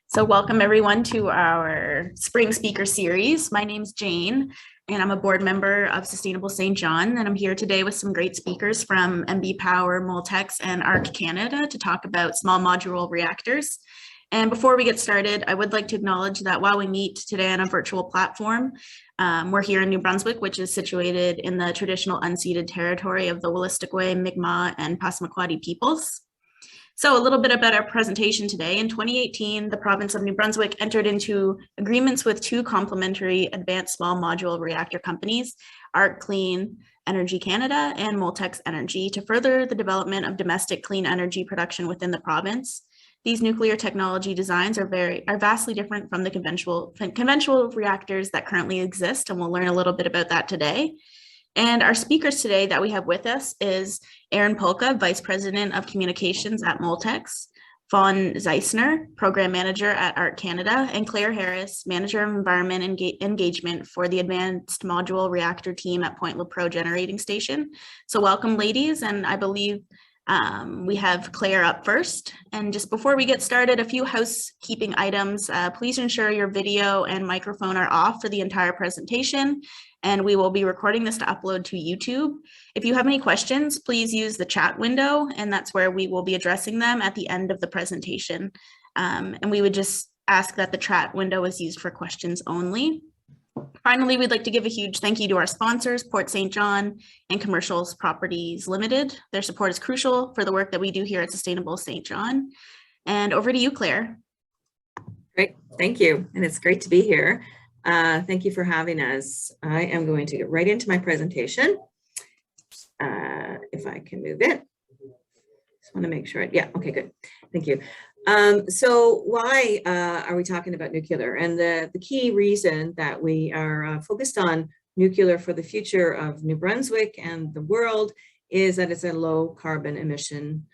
So welcome everyone to our spring speaker series. My name's Jane and I'm a board member of Sustainable St. John, and I'm here today with some great speakers from MB Power, Moltex, and ARC Canada to talk about small modular reactors. And before we get started, I would like to acknowledge that while we meet today on a virtual platform, we're here in New Brunswick, which is situated in the traditional unceded territory of the Wolastoqey, Mi'kmaq, and Passamaquoddy peoples. So a little bit about our presentation today. In 2018, the province of New Brunswick entered into agreements with two complementary advanced small modular reactor companies, ARC Clean Energy Canada and Moltex Energy, to further the development of domestic clean energy production within the province. These nuclear technology designs are vastly different from the conventional reactors that currently exist, and we'll learn a little bit about that today. And our speakers today that we have with us is Erin Polka, Vice President of Communications at Moltex, Vaughn Zeissner, Program Manager at ARC Canada, and Claire Harris, Manager of Environment Engagement for the Advanced Modular Reactor team at Point Lepreau Generating Station. So welcome, ladies, and I believe we have Claire up first. And just before we get started, a few housekeeping items. Please ensure your video and microphone are off for the entire presentation, and we will be recording this to upload to YouTube. If you have any questions, please use the chat window, and that's where we will be addressing them at the end of the presentation. And we would just ask that the chat window is used for questions only. Finally, we'd like to give a huge thank you to our sponsors, Port St. John and Commercials Properties Limited. Their support is crucial for the work that we do here at Sustainable St. John. And over to you, Claire. Great, thank you. And it's great to be here. Thank you for having us. I am going to get right into my presentation. If I can move it. Just want to make sure. Yeah, okay, good. Thank you. So why are we talking about nuclear? And the key reason that we are focused on nuclear for the future of New Brunswick and the world is that it's a low carbon emission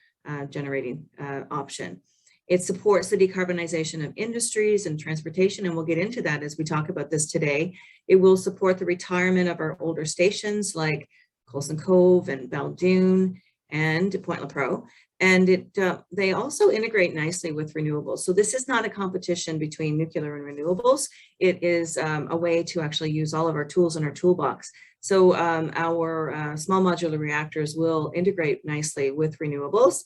generating option. It supports the decarbonization of industries and transportation, and we'll get into that as we talk about this today. It will support the retirement of our older stations like Coulson Cove and Baldoon and Point Lepreau. And they also integrate nicely with renewables. So this is not a competition between nuclear and renewables. It is a way to actually use all of our tools in our toolbox. So our small modular reactors will integrate nicely with renewables.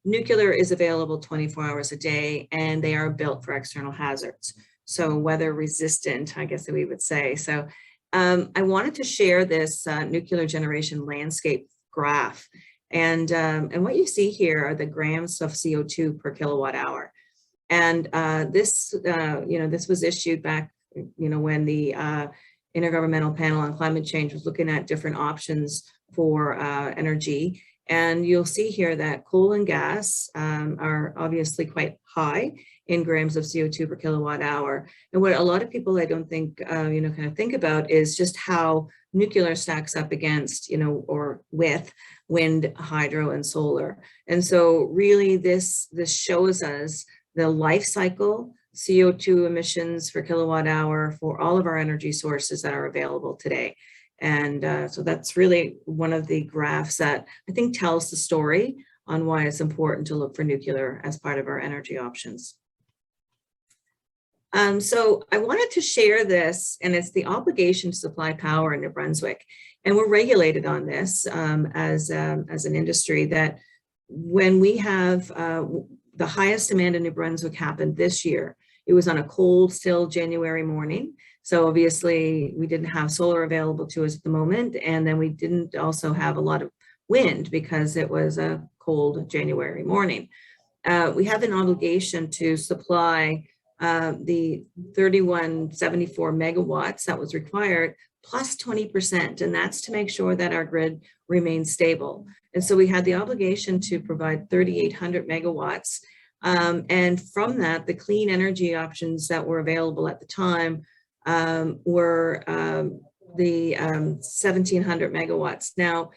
Nuclear is available 24 hours a day, and they are built for external hazards. So weather resistant, I guess we would say. So I wanted to share this nuclear generation landscape graph. And what you see here are the grams of CO2 per kilowatt hour. And this was issued back, when the Intergovernmental Panel on Climate Change was looking at different options for energy. And you'll see here that coal and gas are obviously quite high in grams of CO2 per kilowatt hour. And what a lot of people I don't think, kind of think about is just how nuclear stacks up against, or with wind, hydro, and solar. And so really this shows us the life cycle CO2 emissions per kilowatt hour for all of our energy sources that are available today. And so that's really one of the graphs that I think tells the story on why it's important to look for nuclear as part of our energy options. So I wanted to share this, and it's the obligation to supply power in New Brunswick. And we're regulated on this as an industry, that when we have the highest demand in New Brunswick happened this year. It was on a cold, still January morning. So obviously we didn't have solar available to us at the moment. And then we didn't also have a lot of wind because it was a cold January morning. We have an obligation to supply the 3174 megawatts that was required plus 20%. And that's to make sure that our grid remains stable. And so we had the obligation to provide 3,800 megawatts. And from that, the clean energy options that were available at the time were the 1,700 megawatts. Now,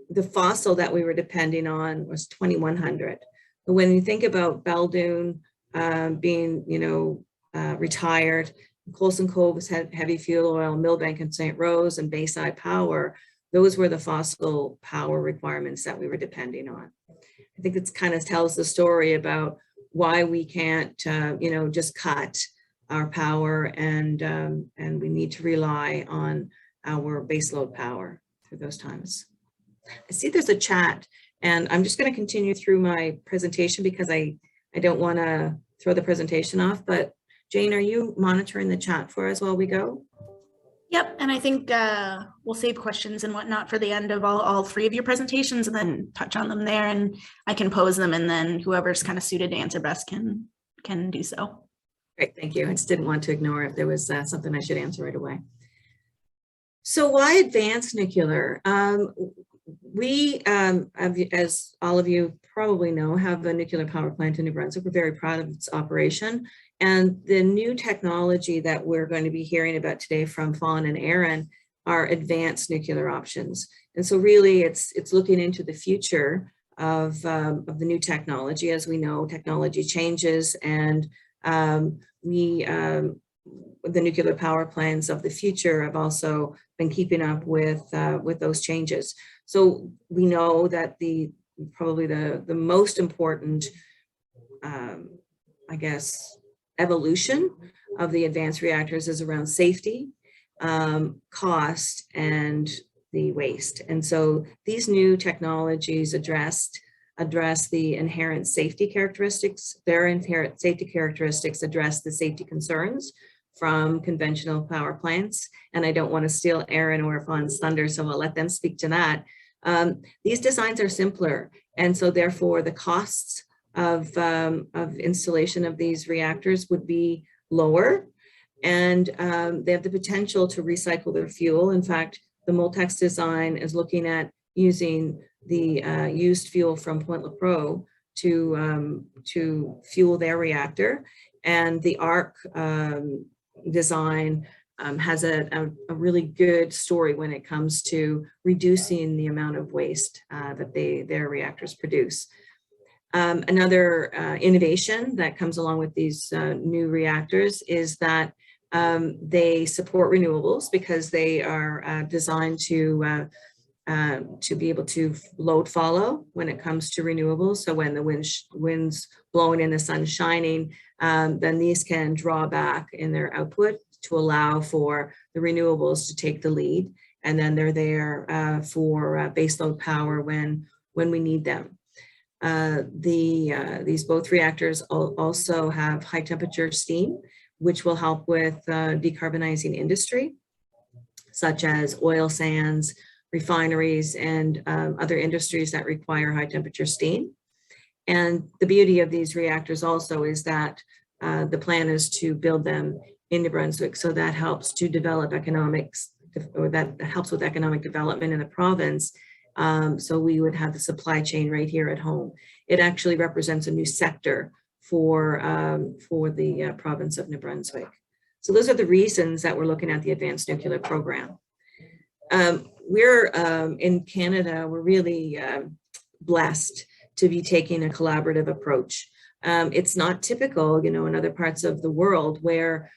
the fossil that we were depending on was 2,100. But when you think about Baldoon being, retired, Coulson Cove has had heavy fuel oil, Millbank and St. Rose and Bayside Power, those were the fossil power requirements that we were depending on. I think it kind of tells the story about why we can't, just cut our power, and we need to rely on our baseload power through those times. I see there's a chat, and I'm just going to continue through my presentation because I don't want to throw the presentation off, but Jane, are you monitoring the chat for us while we go? Yep, and I think we'll save questions and whatnot for the end of all three of your presentations and then touch on them there, and I can pose them, and then whoever's kind of suited to answer best can do so. Great, thank you. I just didn't want to ignore if there was something I should answer right away. So why advanced nuclear? We, as all of you probably know, have a nuclear power plant in New Brunswick. We're very proud of its operation. And the new technology that we're going to be hearing about today from Fawn and Erin are advanced nuclear options. And so really it's looking into the future of the new technology. As we know, technology changes, and the nuclear power plants of the future have also been keeping up with those changes. So we know that probably the most important, I guess, evolution of the advanced reactors is around safety, cost, and the waste. And so these new technologies address the inherent safety characteristics. Their inherent safety characteristics address the safety concerns from conventional power plants. And I don't want to steal Erin or Fawn's thunder, so I'll let them speak to that. These designs are simpler, and so therefore the costs of installation of these reactors would be lower, and they have the potential to recycle their fuel. In fact, the Moltex design is looking at using the used fuel from Point Lepreau to fuel their reactor, and the ARC design has a really good story when it comes to reducing the amount of waste that their reactors produce. Another innovation that comes along with these new reactors is that they support renewables, because they are designed to be able to load follow when it comes to renewables. So when the wind's blowing and the sun's shining, then these can draw back in their output to allow for the renewables to take the lead, and then they're there for baseload power when we need them. These both reactors also have high temperature steam, which will help with decarbonizing industry, such as oil sands, refineries, and other industries that require high temperature steam. And the beauty of these reactors also is that the plan is to build them in New Brunswick, so that helps to develop economics, or that helps with economic development in the province. So we would have the supply chain right here at home. It actually represents a new sector for the province of New Brunswick. So those are the reasons that we're looking at the advanced nuclear program. We're in Canada, we're really blessed to be taking a collaborative approach. It's not typical, in other parts of the world where,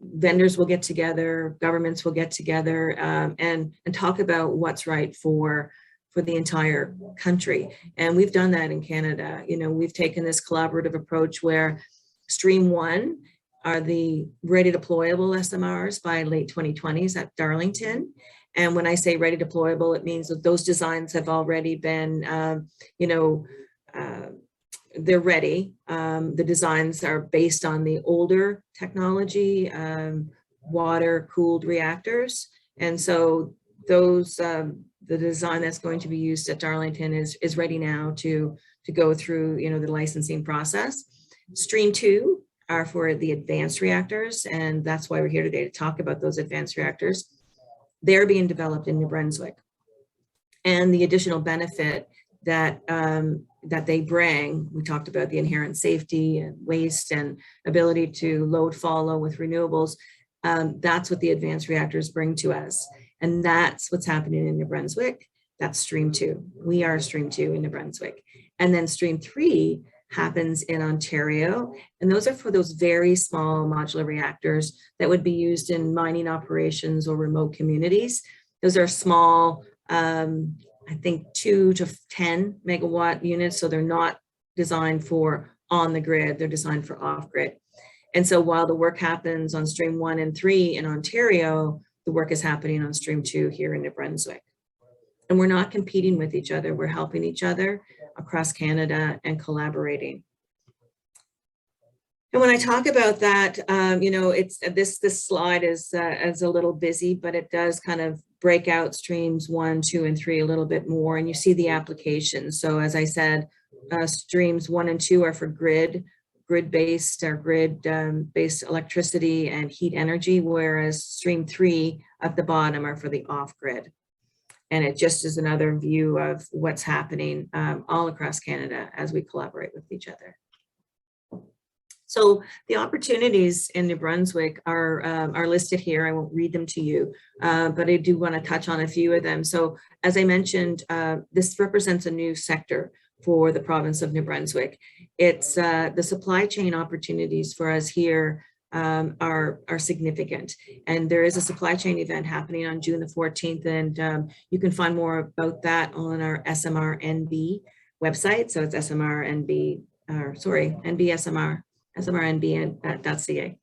vendors will get together, governments will get together, and talk about what's right for the entire country. And we've done that in Canada. We've taken this collaborative approach where Stream 1 are the ready deployable SMRs by late 2020s at Darlington. And when I say ready deployable, it means that those designs have already been, they're ready. The designs are based on the older technology, water-cooled reactors. And so those, the design that's going to be used at Darlington is ready now to go through, the licensing process. Stream 2 are for the advanced reactors, and that's why we're here today, to talk about those advanced reactors. They're being developed in New Brunswick. And the additional benefit that they bring, we talked about the inherent safety and waste and ability to load follow with renewables. That's what the advanced reactors bring to us. And that's what's happening in New Brunswick. That's Stream 2. We are Stream 2 in New Brunswick. And then Stream 3 happens in Ontario. And those are for those very small modular reactors that would be used in mining operations or remote communities. Those are small, I think 2 to 10 megawatt units. So they're not designed for on the grid, they're designed for off grid. And so while the work happens on stream 1 and 3 in Ontario, the work is happening on stream 2 here in New Brunswick. And we're not competing with each other, we're helping each other across Canada and collaborating. And when I talk about that, it's this slide is a little busy, but it does kind of break out streams 1, 2, and 3 a little bit more, and you see the applications. So as I said, streams 1 and 2 are for grid-based or grid-based electricity and heat energy, whereas stream 3 at the bottom are for the off-grid. And it just is another view of what's happening all across Canada as we collaborate with each other. So the opportunities in New Brunswick are listed here. I won't read them to you, but I do want to touch on a few of them. So as I mentioned, this represents a new sector for the province of New Brunswick. It's the supply chain opportunities for us here are significant. And there is a supply chain event happening on June the 14th, and you can find more about that on our SMRNB website. So it's SMRNB, NBSMR. SMRNB.ca.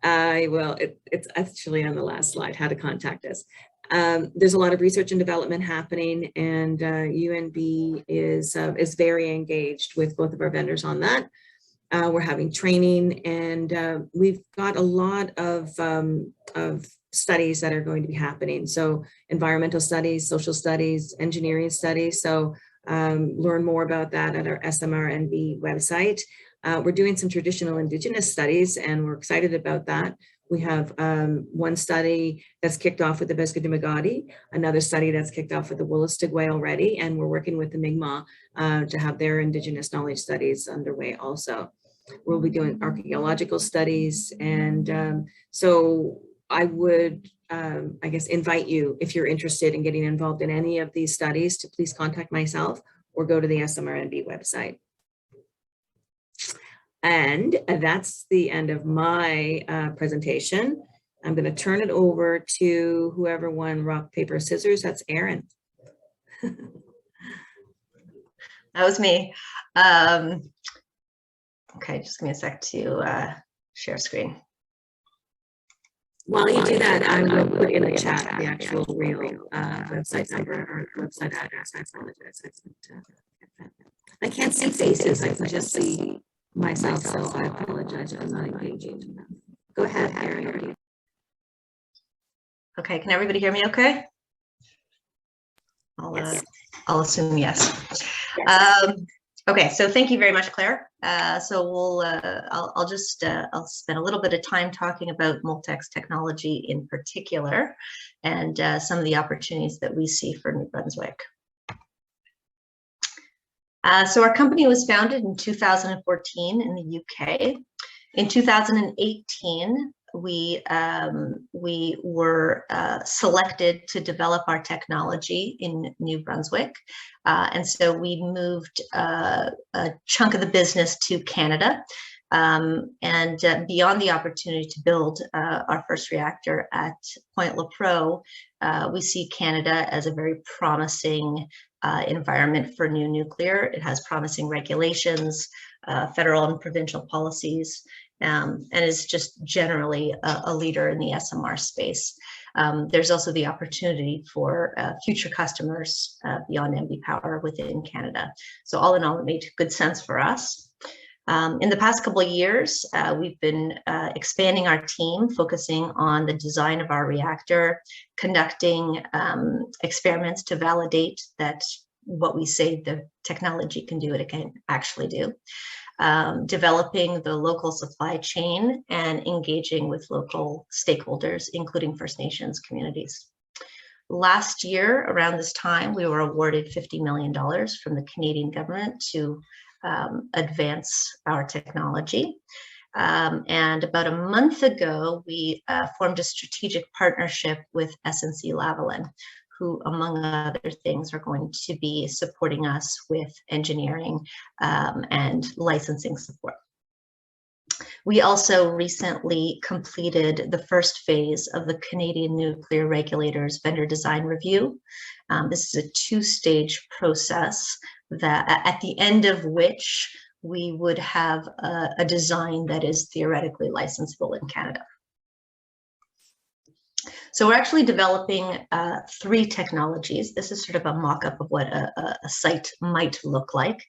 It's actually on the last slide, how to contact us. There's a lot of research and development happening, and UNB is very engaged with both of our vendors on that. We're having training, and we've got a lot of studies that are going to be happening. So environmental studies, social studies, engineering studies. So learn more about that at our SMRNB website. We're doing some traditional Indigenous studies, and we're excited about that. We have one study that's kicked off with the Besgadimagati, another study that's kicked off with the Wolastoqey already, and we're working with the Mi'kmaq to have their Indigenous knowledge studies underway also. We'll be doing archaeological studies, and so I would, I guess, invite you, if you're interested in getting involved in any of these studies, to please contact myself or go to the SMRNB website. And that's the end of my presentation. I'm going to turn it over to whoever won rock, paper, scissors. That's Erin. That was me. Okay, just give me a sec to share screen. While you do that, I will put in the chat the actual real website number or website address. I apologize. I can't see faces. I can just see myself, so I apologize if I'm not engaging. Go ahead, Erin. Okay, can everybody hear me okay? Yes. I'll assume yes. Okay, so thank you very much, Claire. So I'll spend a little bit of time talking about Moltex technology in particular, and some of the opportunities that we see for New Brunswick. So our company was founded in 2014 in the UK. In 2018, we were selected to develop our technology in New Brunswick. And so we moved a chunk of the business to Canada. And beyond the opportunity to build our first reactor at Point Lepreau, we see Canada as a very promising environment for new nuclear. It has promising regulations, federal and provincial policies, and is just generally a leader in the SMR space. There's also the opportunity for future customers beyond MB Power within Canada. So all in all, it made good sense for us. In the past couple of years, we've been expanding our team, focusing on the design of our reactor, conducting experiments to validate that what we say the technology can do, it can actually do. Developing the local supply chain and engaging with local stakeholders, including First Nations communities. Last year, around this time, we were awarded $50 million from the Canadian government to advance our technology. And about a month ago, we formed a strategic partnership with SNC-Lavalin, who, among other things, are going to be supporting us with engineering and licensing support. We also recently completed the first phase of the Canadian Nuclear Regulator's vendor design review. This is a two-stage process that at the end of which we would have a design that is theoretically licensable in Canada. So we're actually developing 3 technologies. This is sort of a mock-up of what a site might look like.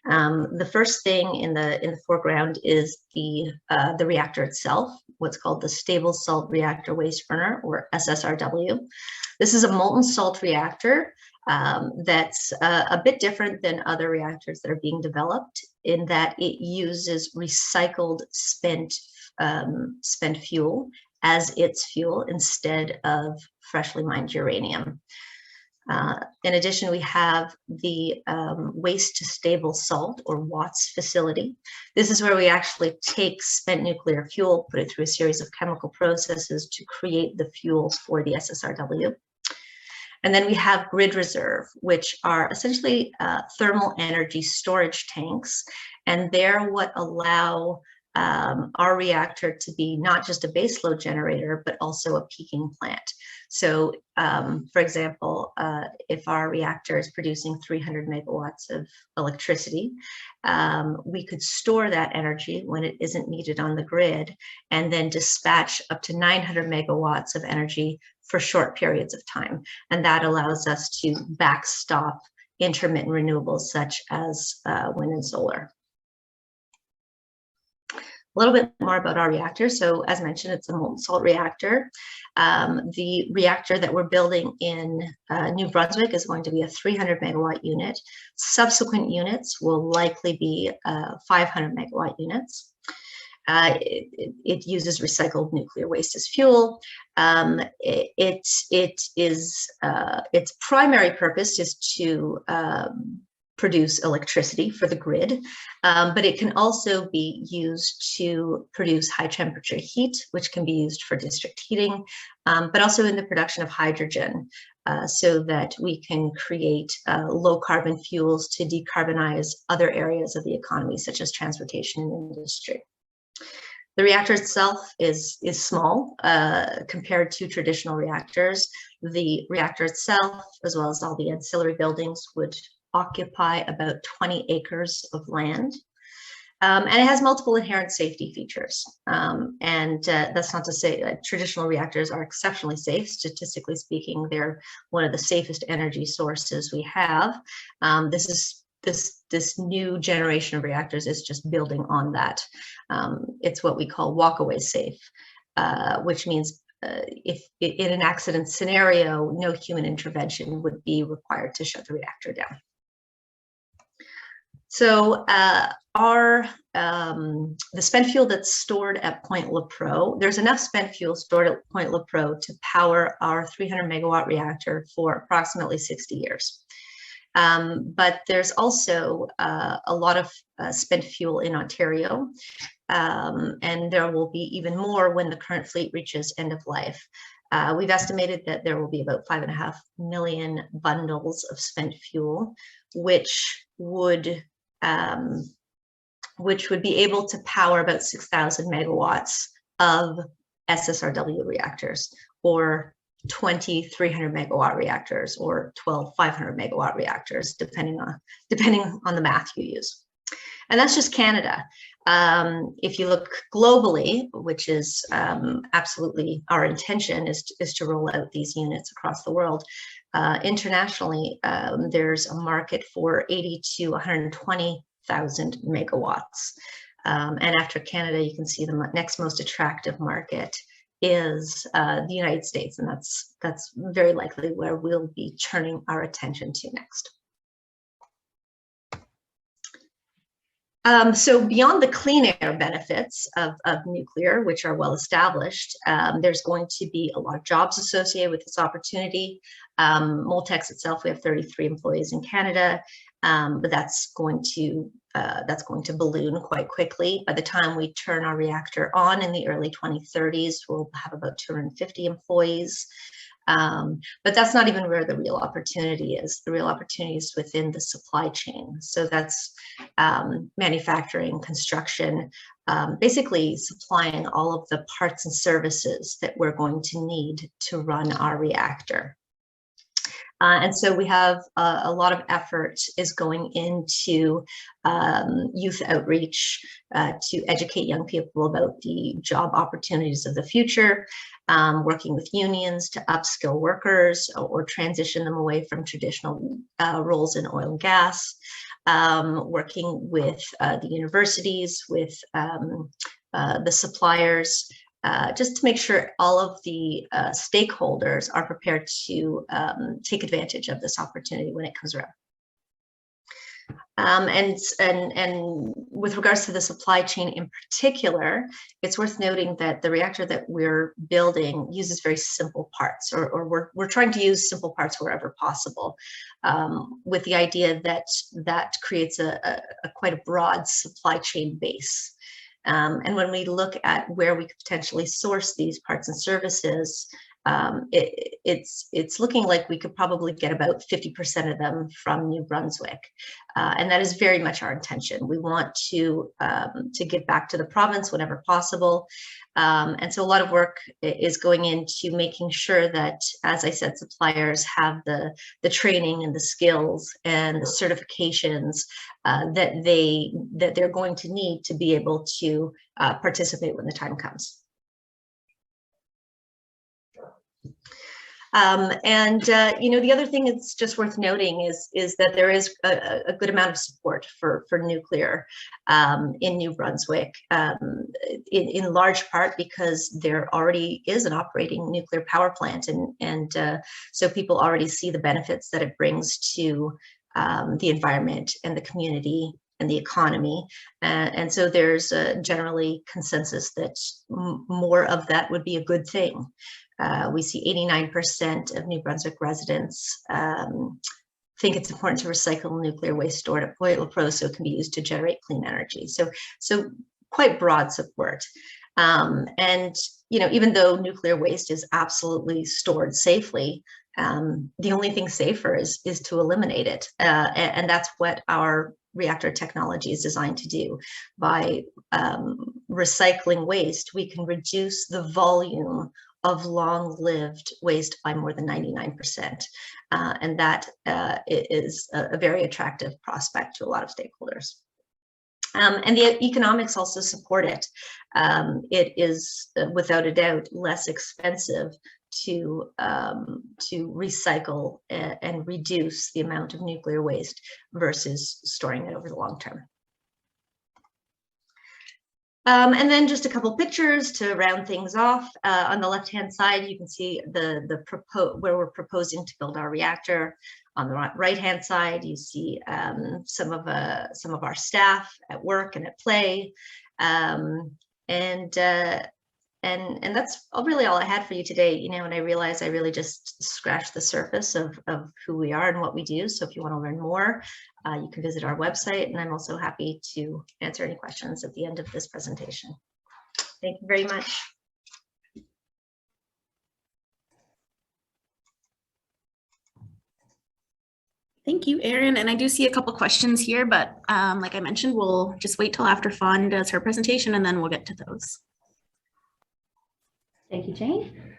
The first thing in the foreground is the reactor itself, what's called the Stable Salt Reactor Waste Burner, or SSRW. This is a molten salt reactor that's a bit different than other reactors that are being developed in that it uses recycled spent fuel as its fuel instead of freshly mined uranium. In addition, we have the waste to stable salt, or WATS facility. This is where we actually take spent nuclear fuel, put it through a series of chemical processes to create the fuel for the SSRW. And then we have grid reserve, which are essentially thermal energy storage tanks, and they're what allow our reactor to be not just a baseload generator, but also a peaking plant. So, for example, if our reactor is producing 300 megawatts of electricity, we could store that energy when it isn't needed on the grid, and then dispatch up to 900 megawatts of energy for short periods of time. And that allows us to backstop intermittent renewables such as wind and solar. A little bit more about our reactor. So as mentioned, it's a molten salt reactor. The reactor that we're building in New Brunswick is going to be a 300 megawatt unit. Subsequent units will likely be 500 megawatt units. It uses recycled nuclear waste as fuel. Its primary purpose is to produce electricity for the grid, but it can also be used to produce high temperature heat, which can be used for district heating, but also in the production of hydrogen, so that we can create low carbon fuels to decarbonize other areas of the economy, such as transportation and industry. The reactor itself is small compared to traditional reactors. The reactor itself, as well as all the ancillary buildings, would occupy about 20 acres of land. And it has multiple inherent safety features. That's not to say that traditional reactors are exceptionally safe. Statistically speaking, they're one of the safest energy sources we have. This new generation of reactors is just building on that. It's what we call walkaway safe, which means if in an accident scenario, no human intervention would be required to shut the reactor down. So the spent fuel that's stored at Point Lepreau, there's enough spent fuel stored at Point Lepreau to power our 300 megawatt reactor for approximately 60 years. But there's also a lot of spent fuel in Ontario, and there will be even more when the current fleet reaches end of life. We've estimated that there will be about 5.5 million bundles of spent fuel, which would be able to power about 6,000 megawatts of SSRW reactors, or 20 300 megawatt reactors, or 12 500 megawatt reactors, depending on the math you use. And that's just Canada. If you look globally, which is absolutely our intention, is to roll out these units across the world. Internationally, there's a market for 80 to 120,000 megawatts. And after Canada, you can see the next most attractive market is the United States, and that's very likely where we'll be turning our attention to next. So beyond the clean air benefits of nuclear, which are well established, there's going to be a lot of jobs associated with this opportunity. Moltex itself, we have 33 employees in Canada, but that's going to balloon quite quickly. By the time we turn our reactor on in the early 2030s, we'll have about 250 employees. But that's not even where the real opportunity is. The real opportunity is within the supply chain. So that's manufacturing, construction, basically supplying all of the parts and services that we're going to need to run our reactor. And so we have a lot of effort is going into youth outreach to educate young people about the job opportunities of the future, working with unions to upskill workers or transition them away from traditional roles in oil and gas, working with the universities, with the suppliers, just to make sure all of the stakeholders are prepared to take advantage of this opportunity when it comes around. And with regards to the supply chain in particular, it's worth noting that the reactor that we're building uses very simple parts, or we're trying to use simple parts wherever possible, with the idea that that creates a quite a broad supply chain base. And when we look at where we could potentially source these parts and services, it's looking like we could probably get about 50% of them from New Brunswick. And that is very much our intention. We want to give back to the province whenever possible. And so a lot of work is going into making sure that, as I said, suppliers have the training and the skills and the certifications that they're going to need to be able to participate when the time comes. You know, the other thing it's just worth noting is that there is a good amount of support for nuclear in New Brunswick, in large part because there already is an operating nuclear power plant, and so people already see the benefits that it brings to the environment and the community and the economy, and so there's generally consensus that more of that would be a good thing. We see 89% of New Brunswick residents think it's important to recycle nuclear waste stored at Point Lepreau so it can be used to generate clean energy. So quite broad support. And you know, even though nuclear waste is absolutely stored safely, the only thing safer is to eliminate it, and that's what our reactor technology is designed to do. By recycling waste, we can reduce the volume of long-lived waste by more than 99%. And that is a very attractive prospect to a lot of stakeholders. And the economics also support it. It is, without a doubt, less expensive to recycle and reduce the amount of nuclear waste versus storing it over the long term. And then just a couple pictures to round things off. On the left-hand side, you can see where we're proposing to build our reactor. On the right-hand side, you see some of our staff at work and at play, and that's really all I had for you today. You know, and I realized I really just scratched the surface of who we are and what we do. So if you want to learn more, you can visit our website, and I'm also happy to answer any questions at the end of this presentation. Thank you very much. Thank you, Erin. And I do see a couple questions here, but like I mentioned, we'll just wait till after Fawn does her presentation, and then we'll get to those. Thank you, Jane.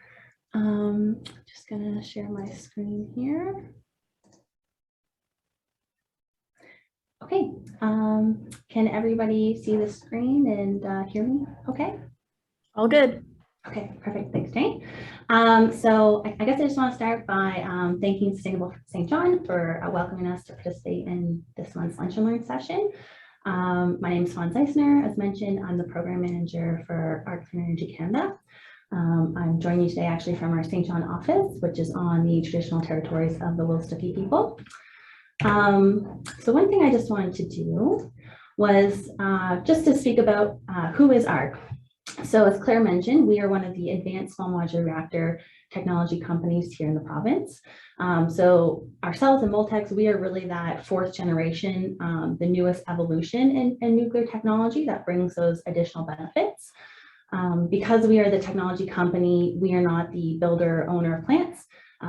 Just gonna share my screen here. Okay, can everybody see the screen and hear me okay? All good. Okay, perfect, thanks, Jane. So I guess I just want to start by thanking Sustainable St. John for welcoming us to participate in this month's Lunch and Learn session. My name is Fawn Zeisner. As mentioned, I'm the program manager for Atlantica Energy Canada. I'm joining you today actually from our St. John office, which is on the traditional territories of the Wilsticki people. So one thing I just wanted to do was just to speak about who is ARC. So as Claire mentioned, we are one of the advanced small modular reactor technology companies here in the province. So ourselves and Moltex, we are really that fourth generation, the newest evolution in nuclear technology that brings those additional benefits. Because we are the technology company, we are not the builder or owner of plants.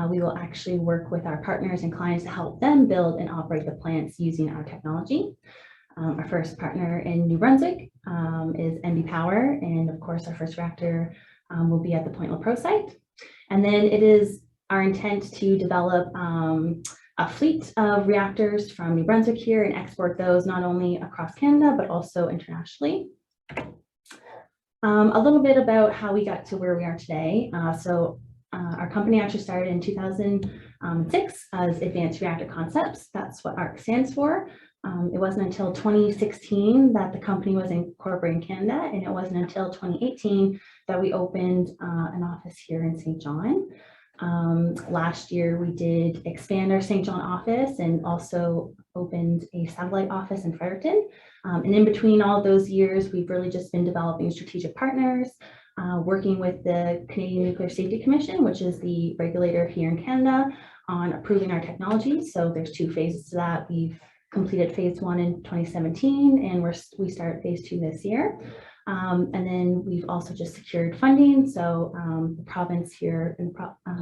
We will actually work with our partners and clients to help them build and operate the plants using our technology. Our first partner in New Brunswick is NB Power, and of course our first reactor will be at the Point Lepreau site. And then it is our intent to develop a fleet of reactors from New Brunswick here and export those not only across Canada, but also internationally. A little bit about how we got to where we are today. Our company actually started in 2006 as Advanced Reactor Concepts. That's what ARC stands for. It wasn't until 2016 that the company was incorporated in Canada, and it wasn't until 2018 that we opened an office here in St. John. Last year, we did expand our St. John office and also opened a satellite office in Fredericton. And in between all of those years, we've really just been developing strategic partners, working with the Canadian Nuclear Safety Commission, which is the regulator here in Canada, on approving our technology. So there's 2 phases to that. We've completed phase 1 in 2017, and we start phase 2 this year. And then we've also just secured funding. So the province here in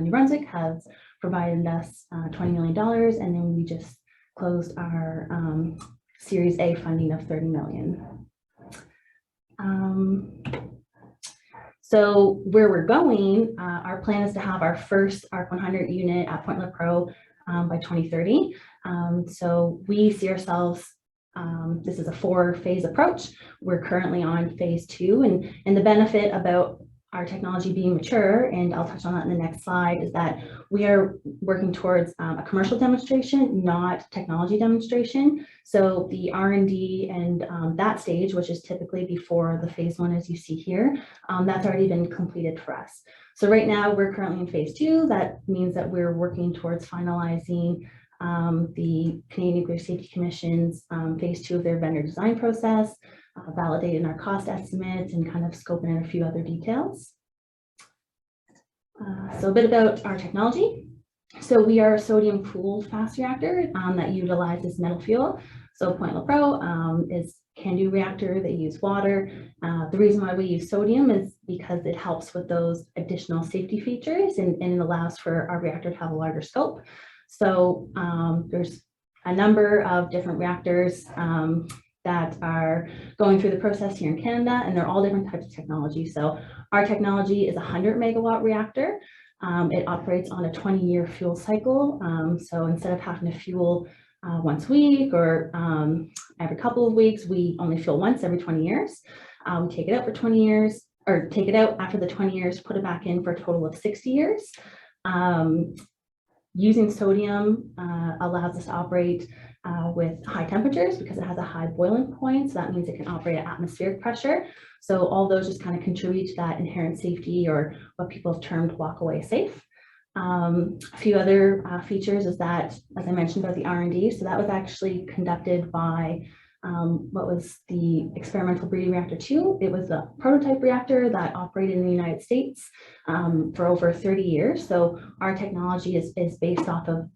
New Brunswick has provided us $20 million, and then we just closed our Series A funding of $30 million. So where we're going, our plan is to have our first ARC 100 unit at Point Lepreau by 2030. So we see ourselves, this is a 4-phase approach. We're currently on phase 2, and the benefit about our technology being mature, and I'll touch on that in the next slide, is that we are working towards a commercial demonstration, not technology demonstration. So the R&D and that stage, which is typically before the phase 1, as you see here, that's already been completed for us. So right now we're currently in phase 2. That means that we're working towards finalizing the Canadian Nuclear Safety Commission's phase 2 of their vendor design process, validating our cost estimates, and kind of scoping in a few other details. So a bit about our technology. So we are a sodium cooled fast reactor that utilizes metal fuel. So Point Lepreau is a CANDU reactor. They use water. The reason why we use sodium is because it helps with those additional safety features, and it allows for our reactor to have a larger scope. So there's a number of different reactors that are going through the process here in Canada, and they're all different types of technology. So our technology is a 100 megawatt reactor. It operates on a 20-year fuel cycle. So instead of having to fuel once a week or every couple of weeks, we only fuel once every 20 years. We take it out for 20 years, or take it out after the 20 years, put it back in for a total of 60 years. Using sodium allows us to operate with high temperatures because it has a high boiling point. So that means it can operate at atmospheric pressure. So all those just kind of contribute to that inherent safety, or what people have termed walk away safe. A few other features is that, as I mentioned about the R&D, so that was actually conducted by what was the experimental breeding reactor 2. It was a prototype reactor that operated in the United States for over 30 years. So our technology is based off of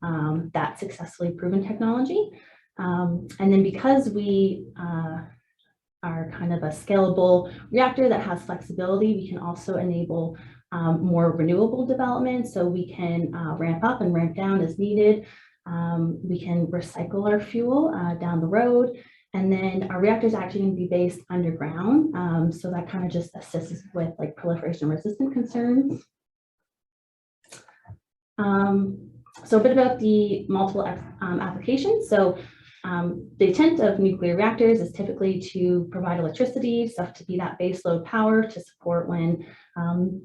that successfully proven technology. And then because we are kind of a scalable reactor that has flexibility, we can also enable more renewable development. So we can ramp up and ramp down as needed. We can recycle our fuel down the road. And then our reactor is actually going to be based underground. So that kind of just assists with like proliferation resistant concerns. So a bit about the multiple applications. So the intent of nuclear reactors is typically to provide electricity, so to be that base load power to support when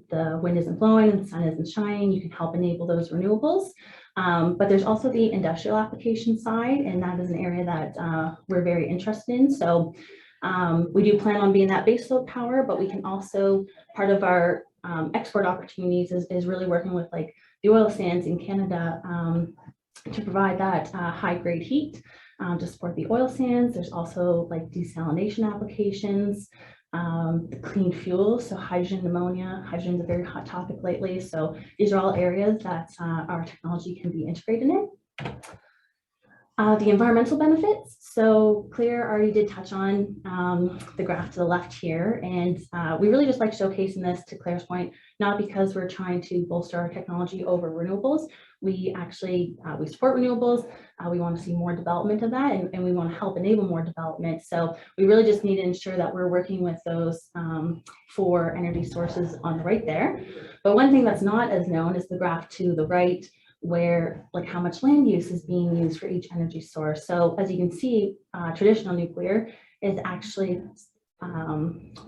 the wind isn't blowing and the sun isn't shining. You can help enable those renewables. But there's also the industrial application side, and that is an area that we're very interested in. So we do plan on being that base load power, but we can also, part of our export opportunities is really working with like the oil sands in Canada to provide that high grade heat to support the oil sands. There's also like desalination applications, the clean fuels, so hydrogen, ammonia. Hydrogen is a very hot topic lately. So these are all areas that our technology can be integrated in. The environmental benefits. So Claire already did touch on the graph to the left here, and we really just like showcasing this, to Claire's point, not because we're trying to bolster our technology over renewables. We actually, we support renewables, We want to see more development of that, and we want to help enable more development. So we really just need to ensure that we're working with those 4 energy sources on the right there. But one thing that's not as known is the graph to the right, where like how much land use is being used for each energy source. So as you can see, traditional nuclear is actually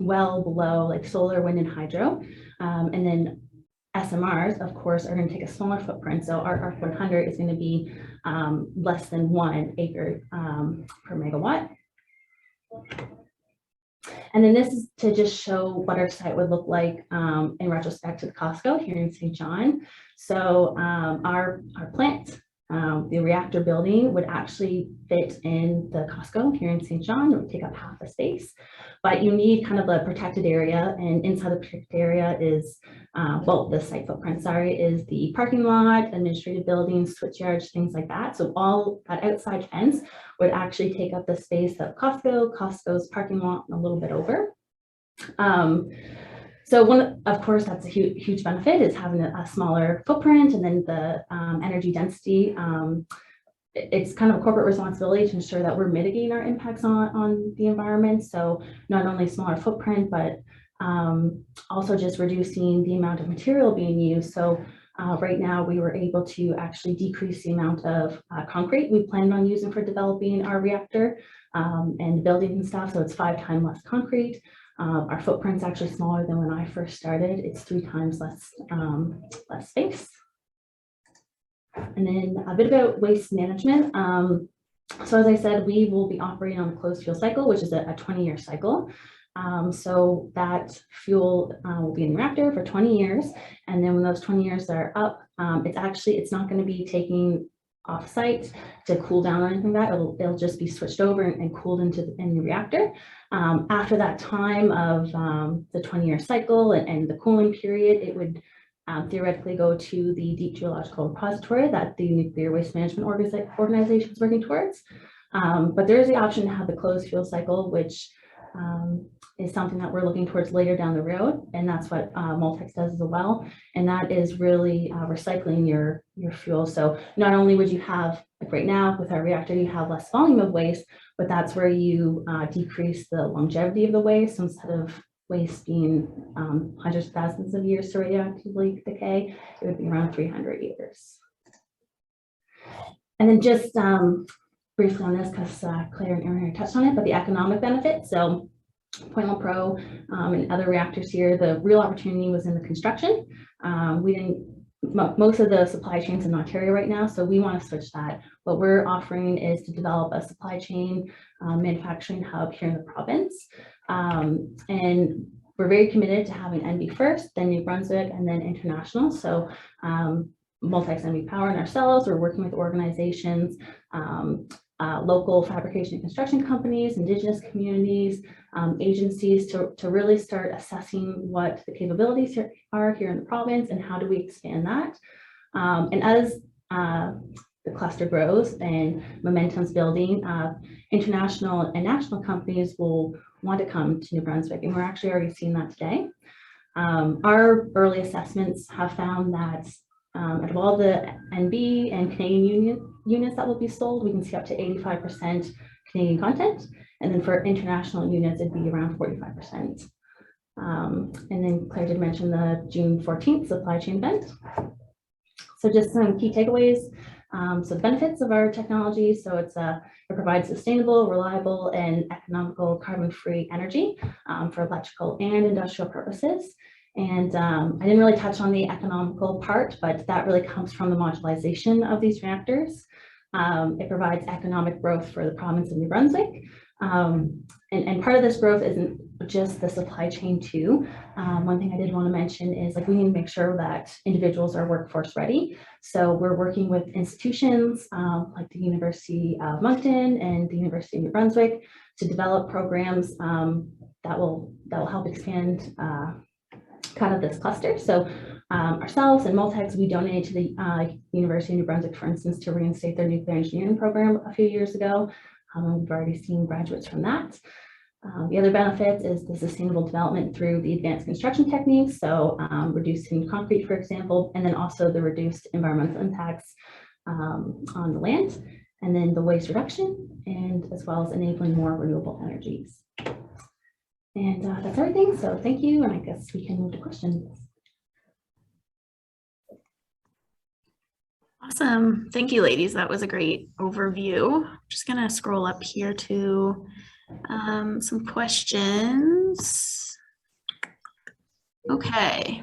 well below like solar, wind, and hydro. And then SMRs, of course, are going to take a smaller footprint. So our ARC 100 is going to be less than 1 acre per megawatt. And then this is to just show what our site would look like in retrospect to the Costco here in St. John. So our plant, the reactor building, would actually fit in the Costco here in St. John. It would take up half the space, but you need kind of a protected area, and inside the protected area is, well, the site footprint, sorry, is the parking lot, administrative buildings, switchyards, things like that. So all that outside fence would actually take up the space of Costco's parking lot, and a little bit over. So of course, that's a huge benefit, is having a smaller footprint, and then the energy density. It's kind of a corporate responsibility to ensure that we're mitigating our impacts on the environment. So not only smaller footprint, but also just reducing the amount of material being used. So right now we were able to actually decrease the amount of concrete we planned on using for developing our reactor and buildings and stuff. So it's 5 times less concrete. Our footprint's actually smaller than when I first started. It's 3 times less space. And then a bit about waste management. So as I said, we will be operating on a closed fuel cycle, which is a 20-year cycle. So that fuel will be in the reactor for 20 years. And then when those 20 years are up, it's not going to be taking off-site to cool down or anything like that. It'll just be switched over and cooled in the reactor. After that time of the 20-year cycle and the cooling period, it would theoretically go to the deep geological repository that the Nuclear Waste Management Organization is working towards. But there is the option to have the closed fuel cycle, which is something that we're looking towards later down the road, and that's what Moltex does as well. And that is really recycling your fuel. So not only would you have, like right now with our reactor, you have less volume of waste, but that's where you decrease the longevity of the waste. So instead of waste being hundreds of thousands of years to radioactively decay, it would be around 300 years. And then just briefly on this, because Claire and Erin touched on it, but the economic benefit. So Point Pro and other reactors here, the real opportunity was in the construction. Most of the supply chains in Ontario right now, so we want to switch that. What we're offering is to develop a supply chain manufacturing hub here in the province. And we're very committed to having NB first, then New Brunswick, and then international. So Moltex NB Power and ourselves, we're working with organizations, local fabrication and construction companies, Indigenous communities, agencies to really start assessing what the capabilities are here in the province and how do we expand that. And as the cluster grows and momentum's building, international and national companies will want to come to New Brunswick, and we're actually already seeing that today. Our early assessments have found that out of all the NB and Canadian units that will be sold, we can see up to 85% Canadian content. And then for international units, it'd be around 45%. And then Claire did mention the June 14th supply chain event. So just some key takeaways. So the benefits of our technology. So it provides sustainable, reliable, and economical carbon-free energy for electrical and industrial purposes. And I didn't really touch on the economical part, but that really comes from the modularization of these reactors. It provides economic growth for the province of New Brunswick. And part of this growth isn't just the supply chain too. One thing I did want to mention is we need to make sure that individuals are workforce ready. So we're working with institutions like the University of Moncton and the University of New Brunswick to develop programs that will help expand kind of this cluster. So ourselves and Moltex, we donated to the University of New Brunswick, for instance, to reinstate their nuclear engineering program a few years ago. And we've already seen graduates from that. The other benefit is the sustainable development through the advanced construction techniques. So reducing concrete, for example, and then also the reduced environmental impacts on the land. and then the waste reduction, and as well as enabling more renewable energies. And that's everything. So thank you. And I guess we can move to questions. Awesome. Thank you, ladies. That was a great overview. Just going to scroll up here to some questions. Okay.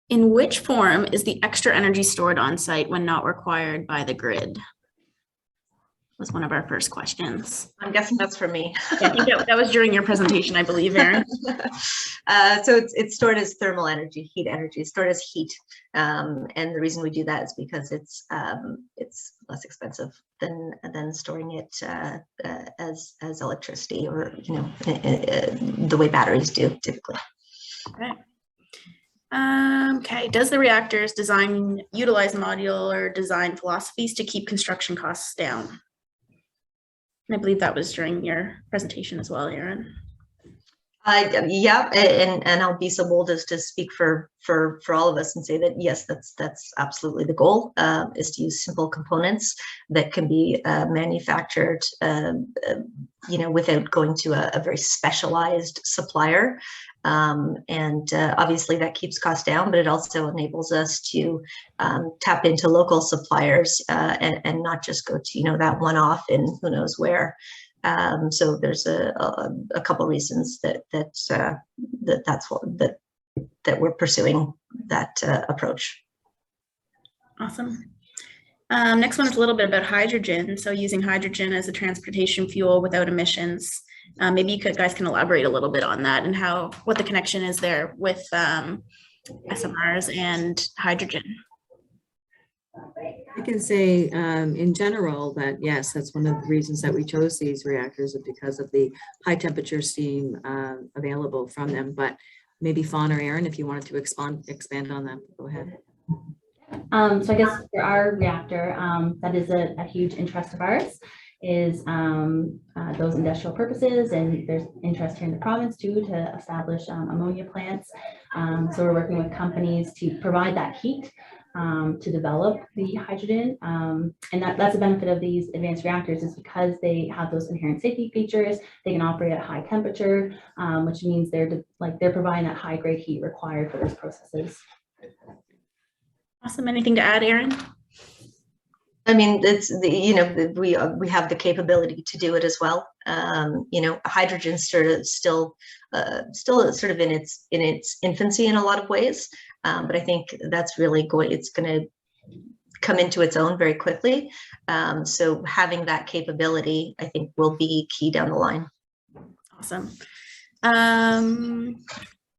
In which form is the extra energy stored on site when not required by the grid? Was one of our first questions. I'm guessing that's for me. Yeah, I think that was during your presentation, I believe, Erin. So it's stored as thermal energy, heat energy, stored as heat. And the reason we do that is because it's less expensive than storing it as electricity, or the way batteries do typically. Okay. Okay. Does the reactor's design utilize modular design philosophies to keep construction costs down? And I believe that was during your presentation as well, Erin. Yeah, and I'll be so bold as to speak for all of us and say that yes, that's absolutely the goal, is to use simple components that can be manufactured, without going to a very specialized supplier. Obviously that keeps costs down, but it also enables us to tap into local suppliers and not just go to that one-off in who knows where. So there's a couple reasons that we're pursuing that approach. Awesome. Next one is a little bit about hydrogen. So using hydrogen as a transportation fuel without emissions. Maybe you guys can elaborate a little bit on that and what the connection is there with SMRs and hydrogen. I can say in general that yes, that's one of the reasons that we chose these reactors, is because of the high temperature steam available from them. But maybe Fawn or Erin, if you wanted to expand on that, go ahead. So I guess for our reactor, that is a huge interest of ours, is those industrial purposes, and there's interest here in the province too to establish ammonia plants. So we're working with companies to provide that heat to develop the hydrogen, and that's the benefit of these advanced reactors, is because they have those inherent safety features. They can operate at high temperature, which means they're providing that high grade heat required for those processes. Awesome. Anything to add, Erin? I mean, it's we have the capability to do it as well. Hydrogen still sort of in its infancy in a lot of ways, but I think that's really it's going to come into its own very quickly. So having that capability, I think, will be key down the line. Awesome.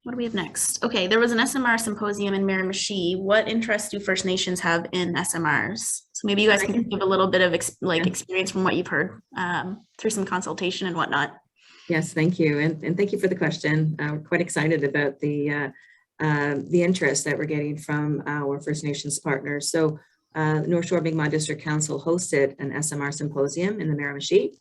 What do we have next? Okay, there was an SMR symposium in Miramichi. What interests do First Nations have in SMRs? So maybe you guys can give a little bit of experience from what you've heard through some consultation and whatnot. Yes, thank you. And thank you for the question. We're quite excited about the interest that we're getting from our First Nations partners. So North Shore Mi'kmaq District Council hosted an SMR symposium in the Miramichi.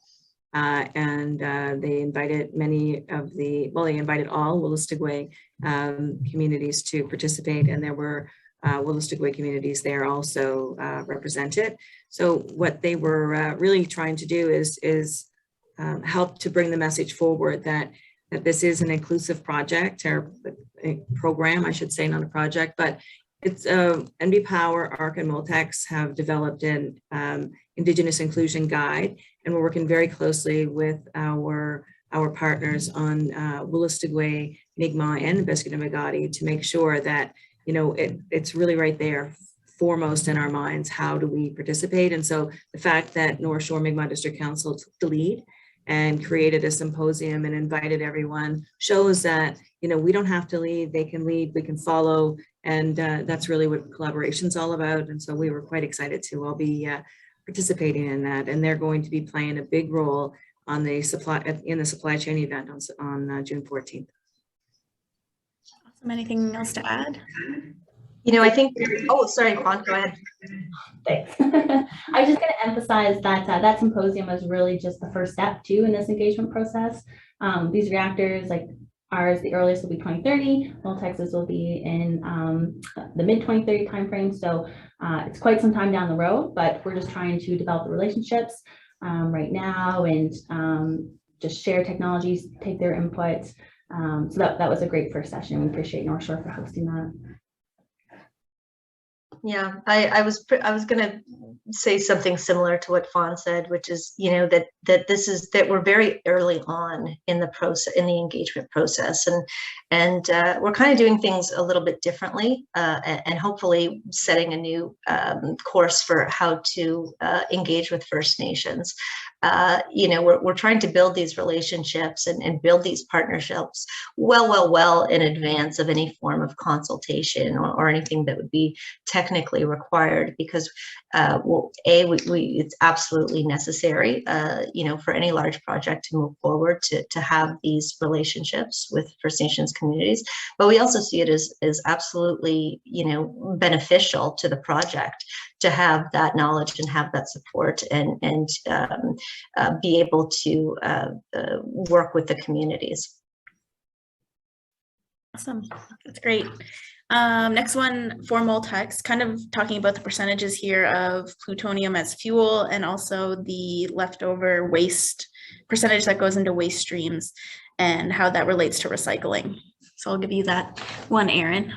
And they invited they invited all Wolastoqey communities to participate, and there were Wolastoqey communities there also represented. So what they were really trying to do is help to bring the message forward that this is an inclusive project, or a program, I should say, not a project, but it's NB Power, ARC, and Moltex have developed an Indigenous inclusion guide, and we're working very closely with our partners on Wolastoqey, Mi'kmaq, and Beskiddimagati to make sure that it's really right there foremost in our minds. How do we participate? And so the fact that North Shore Mi'kmaq District Council took the lead and created a symposium and invited everyone shows that we don't have to lead, they can lead, we can follow, and that's really what collaboration is all about. And so we were quite excited to all be participating in that, and they're going to be playing a big role on the supply chain event on June 14th. Awesome. Anything else to add? I think, oh, sorry, Fawn, go ahead. Thanks. I was just going to emphasize that that symposium was really just the first step too in this engagement process. These reactors, ours, the earliest will be 2030. Moltex's will be in the mid 2030 timeframe. So it's quite some time down the road, but we're just trying to develop the relationships right now and just share technologies, take their input. So that was a great first session. We appreciate North Shore for hosting that. Yeah, I was going to say something similar to what Fawn said, which is, you know, that we're very early on in the process, in the engagement process, and we're kind of doing things a little bit differently, and hopefully setting a new course for how to engage with First Nations. You know, we're trying to build these relationships and build these partnerships well in advance of any form of consultation or anything that would be technically required, because well, it's absolutely necessary, you know, for any large project to move forward to have these relationships with First Nations communities. But we also see it as absolutely, you know, beneficial to the project to have that knowledge and have that support and be able to work with the communities. Awesome, that's great. Next one for Moltex, kind of talking about the percentages here of plutonium as fuel and also the leftover waste percentage that goes into waste streams and how that relates to recycling. So I'll give you that one, Erin.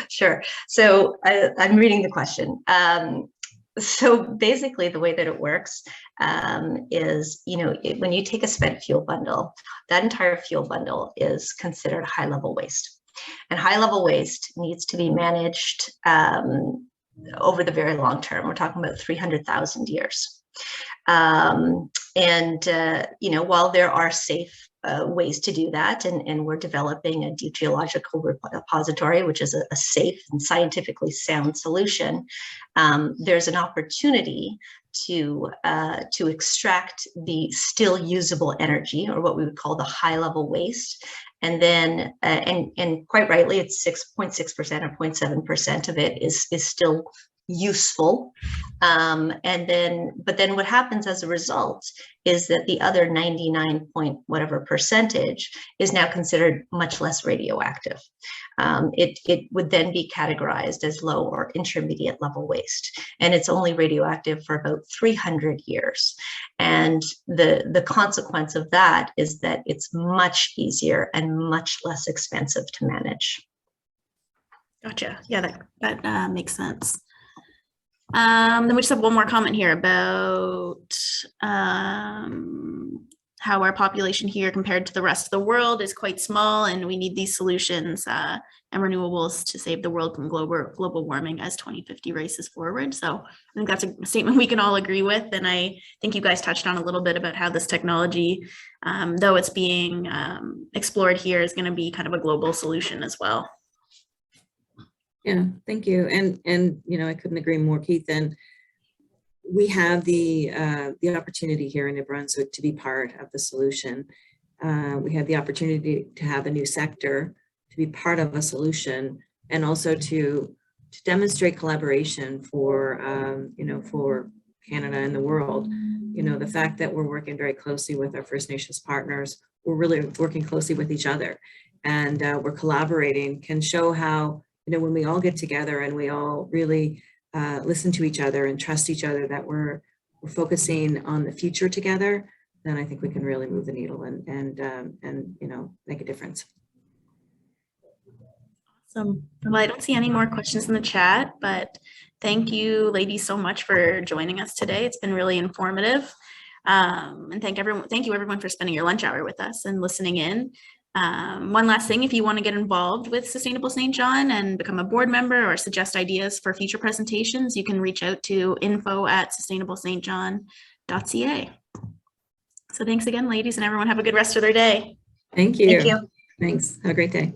Sure. So I'm reading the question. So basically the way that it works is, you know, when you take a spent fuel bundle, that entire fuel bundle is considered high level waste. And high level waste needs to be managed over the very long term. We're talking about 300,000 years. You know, while there are safe ways to do that, and we're developing a deep geological repository, which is a safe and scientifically sound solution, there's an opportunity to extract the still usable energy, or what we would call the high level waste. And then, and quite rightly, it's 6.6% or 0.7% of it is still useful. But then what happens as a result is that the other 99 point whatever percentage is now considered much less radioactive. It would then be categorized as low or intermediate level waste, and it's only radioactive for about 300 years. And the consequence of that is that it's much easier and much less expensive to manage. Gotcha. Yeah, that makes sense. Then we just have one more comment here about how our population here compared to the rest of the world is quite small, and we need these solutions and renewables to save the world from global warming as 2050 races forward. So I think that's a statement we can all agree with. And I think you guys touched on a little bit about how this technology, though it's being explored here, is going to be kind of a global solution as well. Yeah, thank you. And you know, I couldn't agree more, Keith. And we have the opportunity here in New Brunswick to be part of the solution. We have the opportunity to have a new sector, to be part of a solution, and also to demonstrate collaboration for you know, for Canada and the world. You know, the fact that we're working very closely with our First Nations partners, we're really working closely with each other, and we're collaborating, can show how, you know, when we all get together and we all really listen to each other and trust each other, that we're focusing on the future together, then I think we can really move the needle and you know, make a difference. Awesome. Well, I don't see any more questions in the chat, but thank you, ladies, so much for joining us today. It's been really informative. And thank you everyone for spending your lunch hour with us and listening in. One last thing, if you want to get involved with Sustainable St. John and become a board member or suggest ideas for future presentations, you can reach out to info@sustainablestjohn.ca. So thanks again, ladies, and everyone have a good rest of their day. Thank you. Thank you. Thanks. Have a great day.